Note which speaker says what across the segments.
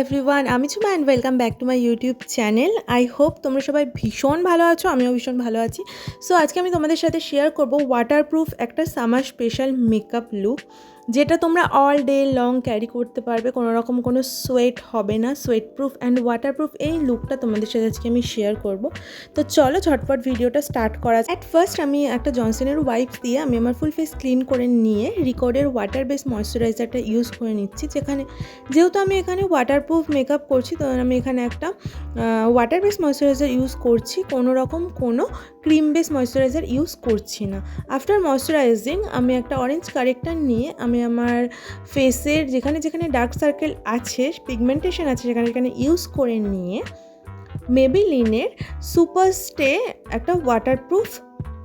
Speaker 1: Everyone, আমি Jhuma and welcome back to my YouTube channel. I hope তোমরা সবাই ভীষণ ভালো আছো, আমিও ভীষণ ভালো আছি। সো আজকে আমি তোমাদের সাথে শেয়ার করব ওয়াটারপ্রুফ একটা সামার স্পেশাল মেকআপ লুক, যেটা তোমরা অল ডে লং ক্যারি করতে পারবে, কোনো রকম কোনো সোয়েট হবে না। সোয়েট প্রুফ অ্যান্ড ওয়াটারপ্রুফ এই লুকটা তোমাদের সাথে আজকে আমি শেয়ার করব। তো চলো ঝটপট ভিডিওটা স্টার্ট করা। অ্যাট ফার্স্ট আমি একটা জনসনের ওয়াইপস দিয়ে আমি আমার ফুল ফেস ক্লিন করে নিয়ে রিকর্ডের ওয়াটার বেস ময়শ্চারাইজারটা ইউজ করে নিচ্ছি। যেহেতু আমি এখানে ওয়াটারপ্রুফ মেকআপ করছি, তো আমি এখানে একটা ওয়াটার বেস ময়শ্চারাইজার ইউজ করছি, কোনো রকম কোনো ক্রিম বেস ময়শ্চারাইজার ইউজ করছি না। আফটার ময়শ্চারাইজিং আমি একটা অরেঞ্জ কারেক্টার নিয়ে আমি আমার ফেসের যেখানে যেখানে ডার্ক সার্কেল আছে, পিগমেন্টেশন আছে, সেখানে ইউজ করে নিয়ে মেবিলিনের সুপার স্টে একটা ওয়াটারপ্রুফ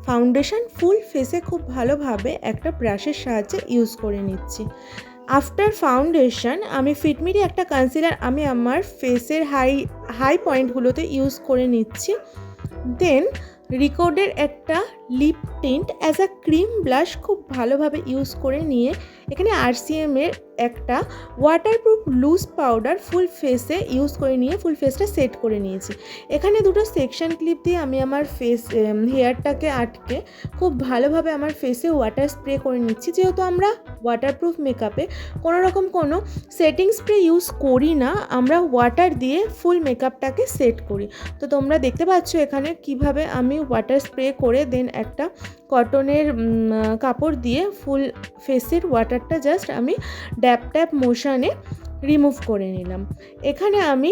Speaker 1: ফাউন্ডেশন ফুল ফেসে খুব ভালোভাবে একটা ব্রাশের সাহায্যে ইউজ করে নিচ্ছি। আফটার ফাউন্ডেশন আমি ফিটমিরি একটা কনসিলার আমি আমার ফেসের হাই পয়েন্টগুলোতে ইউজ করে নিচ্ছি। দেন রিকর্ডের একটা lip tint as a cream blush খুব ভালোভাবে ইউজ করে নিয়ে এখানে আরসিএমের একটা ওয়াটারপ্রুফ লুজ পাউডার ফুল ফেসে ইউজ করে নিয়ে ফুল ফেসটা সেট করে নিয়েছি। এখানে দুটো সেকশন ক্লিপ দিয়ে আমি আমার হেয়ারটাকে আটকে খুব ভালোভাবে আমার ফেসে ওয়াটার স্প্রে করে নিচ্ছি। যেহেতু আমরা ওয়াটারপ্রুফ মেকআপে কোনো রকম কোনো সেটিং স্প্রে ইউজ করি না, আমরা ওয়াটার দিয়ে ফুল মেকআপটাকে সেট করি। তো তোমরা দেখতে পাচ্ছ এখানে কিভাবে আমি ওয়াটার স্প্রে করে দেন একটা কটনের কাপড় দিয়ে ফুল ফেসের ওয়াটারটা জাস্ট আমি ড্যাপ ট্যাপ মোশনে রিমুভ করে নিলাম। এখানে আমি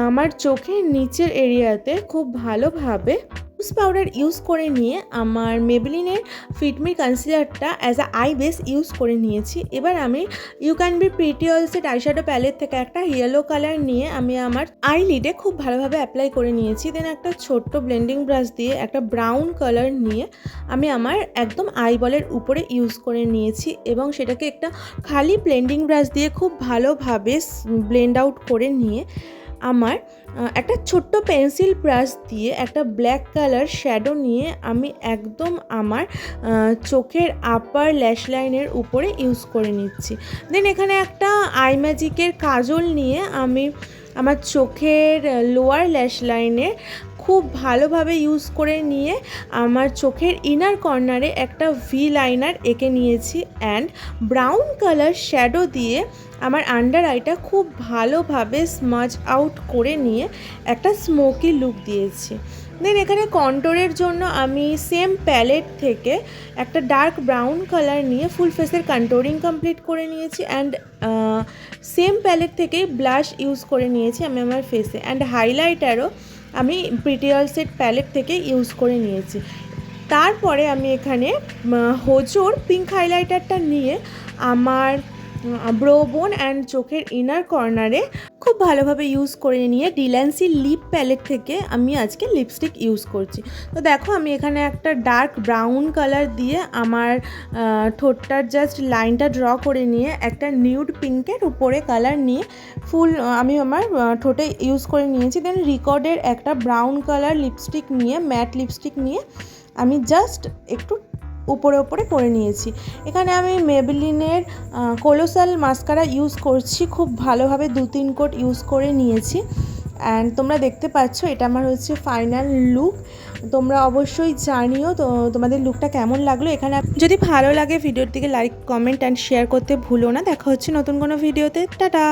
Speaker 1: আমার চোখের নিচের এরিয়াতে খুব ভালোভাবে লুজ পাউডার ইউজ করে নিয়ে আমার মেবলিনের ফিটমি কনসিলারটা as a eye base use করে নিয়েছি। এবার আমি you can be pretty all set eyeshadow palette থেকে একটা ইয়েলো কালার নিয়ে আমি আমার আইলিডে খুব ভালোভাবে অ্যাপ্লাই করে নিয়েছি। দেন একটা ছোট্ট ব্লেন্ডিং ব্রাশ দিয়ে একটা ব্রাউন কালার নিয়ে আমি আমার একদম আইবলের উপরে ইউজ করে নিয়েছি এবং সেটাকে একটা খালি ব্লেন্ডিং ব্রাশ দিয়ে খুব ভালোভাবে ব্লেন্ড আউট করে নিয়ে আমার একটা ছোট্ট পেন্সিল ব্রাশ দিয়ে একটা ব্ল্যাক কালার শ্যাডো নিয়ে আমি একদম আমার চোখের আপার ল্যাশ লাইনের উপরে ইউজ করে নিচ্ছি। দেন এখানে একটা আই ম্যাজিকের কাজল নিয়ে আমি আমার চোখের লোয়ার ল্যাশ লাইনে খুব ভালোভাবে ইউজ করে নিয়ে আমার চোখের ইনার কর্নারে একটা ভি লাইনার এঁকে নিয়েছি অ্যান্ড ব্রাউন কালার শ্যাডো দিয়ে আমার আন্ডার আইটা খুব ভালোভাবে স্মাচ আউট করে নিয়ে একটা স্মোকি লুক দিয়েছি। দেন এখানে কন্ট্রোরের জন্য আমি সেম প্যালেট থেকে একটা ডার্ক ব্রাউন কালার নিয়ে ফুল ফেসের কন্ট্রোরিং কমপ্লিট করে নিয়েছি অ্যান্ড সেম প্যালেট থেকেই ব্লাশ ইউজ করে নিয়েছি আমি আমার ফেসে অ্যান্ড হাইলাইটারও আমি প্রিটি অলসেট প্যালেট থেকে ইউজ করে নিয়েছি। তারপরে আমি এখানে হোজোর পিঙ্ক হাইলাইটারটা নিয়ে আমার ব্রো বোন অ্যান্ড চোখের ইনার কর্নারে খুব ভালোভাবে ইউজ করে নিয়ে ডিল্যান্সি লিপ প্যালেট থেকে আমি আজকে লিপস্টিক ইউজ করছি। তো দেখো আমি এখানে একটা ডার্ক ব্রাউন কালার দিয়ে আমার ঠোঁটটার জাস্ট লাইনটা ড্র করে নিয়ে একটা নিউড পিঙ্কের উপরে কালার নিয়ে ফুল আমি আমার ঠোঁটে ইউজ করে নিয়েছি। দেন রিকর্ডের একটা ব্রাউন কালার লিপস্টিক নিয়ে ম্যাট লিপস্টিক নিয়ে আমি জাস্ট একটু উপরে করে নিয়েছি। এখানে আমি মেবলিনের কোলোসাল মাস্কারা ইউজ করছি, খুব ভালোভাবে 2-3 কোট ইউজ করে নিয়েছি অ্যান্ড তোমরা দেখতে পাচ্ছ এটা আমার হচ্ছে ফাইনাল লুক। তোমরা অবশ্যই জানিও তো তোমাদের লুকটা কেমন লাগলো। এখানে যদি ভালো লাগে ভিডিওর দিকে লাইক কমেন্ট অ্যান্ড শেয়ার করতে ভুলো না। দেখা হচ্ছে নতুন কোনো ভিডিওতে। টাটা।